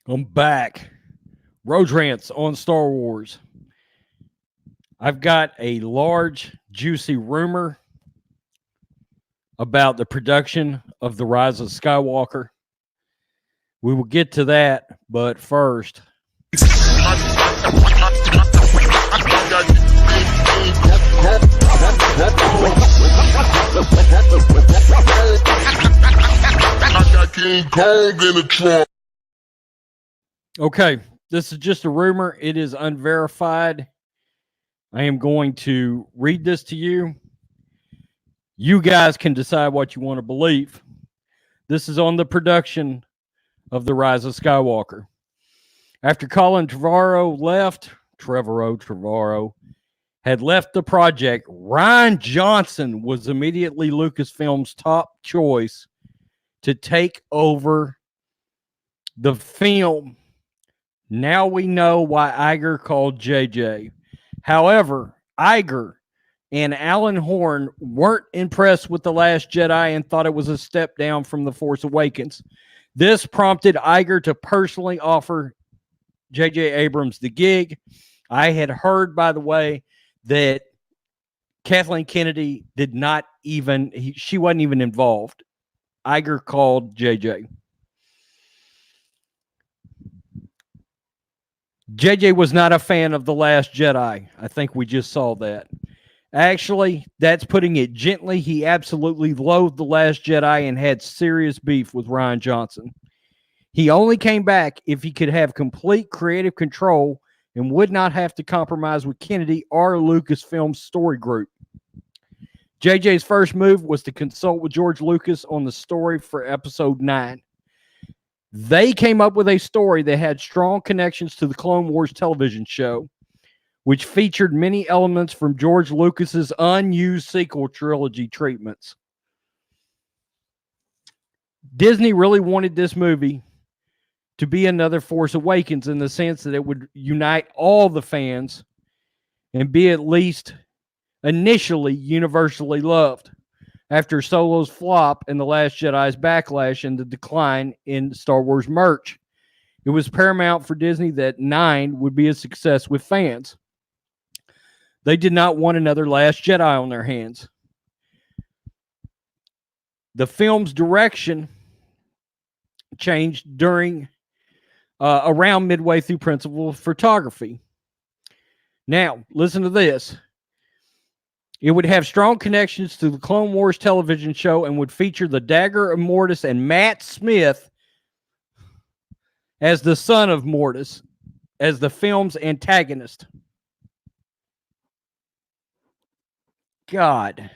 I'm back. Road Rants on Star Wars. I've got a large, juicy rumor about the production of The Rise of Skywalker. We will get to that, but first. Okay, this is just a rumor. It is unverified. I am going to read this to you. You guys can decide what you want to believe. This is on the production of The Rise of Skywalker. After Colin Trevorrow had left the project, Rian Johnson was immediately Lucasfilm's top choice to take over the film. Now we know why Iger called JJ. However, Iger and Alan Horn weren't impressed with The Last Jedi and thought it was a step down from The Force Awakens. This prompted Iger to personally offer J.J. Abrams the gig. I had heard, by the way, that Kathleen Kennedy she wasn't even involved. Iger called J.J. JJ was not a fan of The Last Jedi. I think we just saw that. Actually, that's putting it gently. He absolutely loathed The Last Jedi and had serious beef with Rian Johnson. He only came back if he could have complete creative control and would not have to compromise with Kennedy or Lucasfilm's story group. JJ's first move was to consult with George Lucas on the story for Episode 9. They came up with a story that had strong connections to the Clone Wars television show, which featured many elements from George Lucas's unused sequel trilogy treatments. Disney really wanted this movie to be another Force Awakens in the sense that it would unite all the fans and be at least initially universally loved. After Solo's flop and The Last Jedi's backlash and the decline in Star Wars merch, it was paramount for Disney that 9 would be a success with fans. They did not want another Last Jedi on their hands. The film's direction changed during around midway through principal photography. Now, listen to this. It would have strong connections to the Clone Wars television show and would feature the Dagger of Mortis and Matt Smith as the son of Mortis as the film's antagonist. God.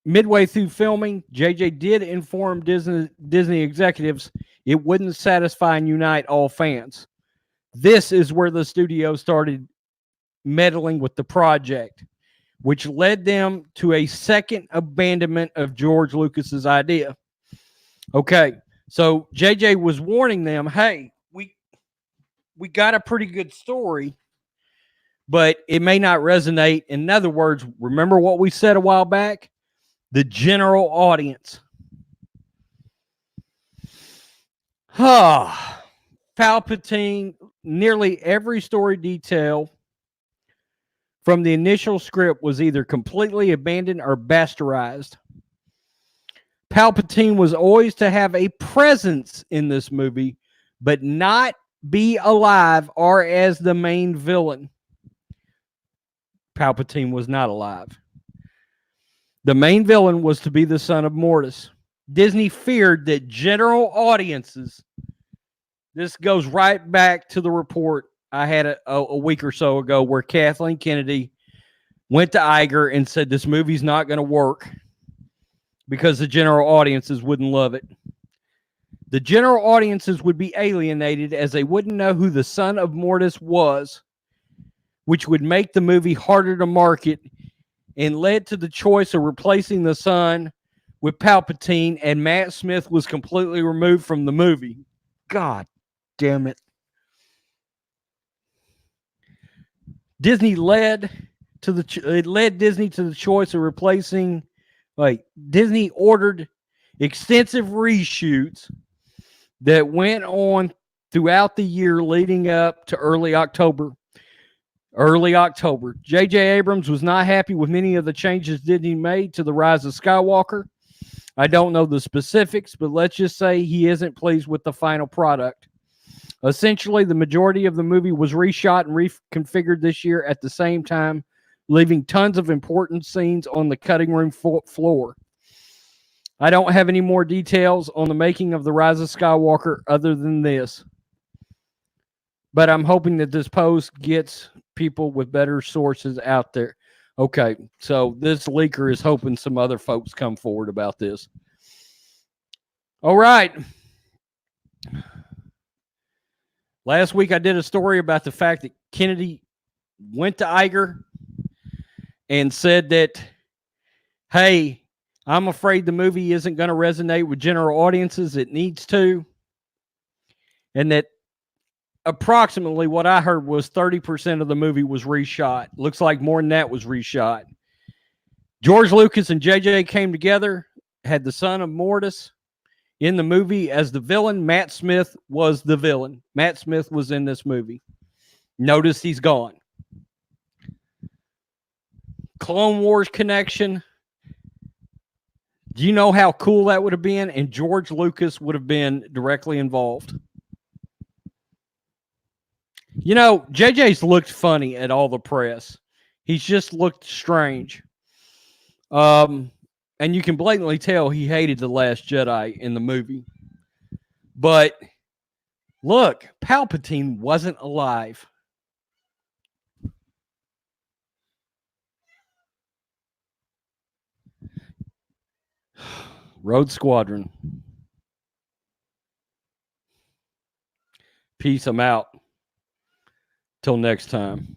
Midway through filming, JJ did inform Disney executives it wouldn't satisfy and unite all fans. This is where the studio started meddling with the project, which led them to a second abandonment of George Lucas's idea. Okay, so JJ was warning them, hey, we got a pretty good story, but it may not resonate. In other words, remember what we said a while back? The general audience. Palpatine, nearly every story detail from the initial script was either completely abandoned or bastardized. Palpatine was always to have a presence in this movie, but not be alive or as the main villain. Palpatine was not alive. The main villain was to be the son of Mortis. Disney feared that general audiences, this goes right back to the report I had a week or so ago where Kathleen Kennedy went to Iger and said this movie's not going to work because the general audiences wouldn't love it. The general audiences would be alienated as they wouldn't know who the son of Mortis was, which would make the movie harder to market and led to the choice of replacing the son with Palpatine, and Matt Smith was completely removed from the movie. God damn it. Disney led Disney to the choice of replacing. Disney ordered extensive reshoots that went on throughout the year leading up to early October. J.J. Abrams was not happy with many of the changes Disney made to The Rise of Skywalker. I don't know the specifics, but let's just say he isn't pleased with the final product. Essentially, the majority of the movie was reshot and reconfigured this year at the same time, leaving tons of important scenes on the cutting room floor. I don't have any more details on the making of The Rise of Skywalker other than this. But I'm hoping that this post gets people with better sources out there. Okay, so this leaker is hoping some other folks come forward about this. All right. Last week I did a story about the fact that Kennedy went to Iger and said that, hey, I'm afraid the movie isn't going to resonate with general audiences. It needs to. And that approximately what I heard was 30% of the movie was reshot. Looks like more than that was reshot. George Lucas and JJ came together, had the son of Mortis in the movie as the villain. Matt Smith was the villain. Matt Smith was in this movie. Notice he's gone. Clone Wars connection. Do you know how cool that would have been? And George Lucas would have been directly involved. You know, JJ's looked funny at all the press. He's just looked strange. And you can blatantly tell he hated The Last Jedi in the movie. But look, Palpatine wasn't alive. Road Squadron. Peace. I'm out. Till next time.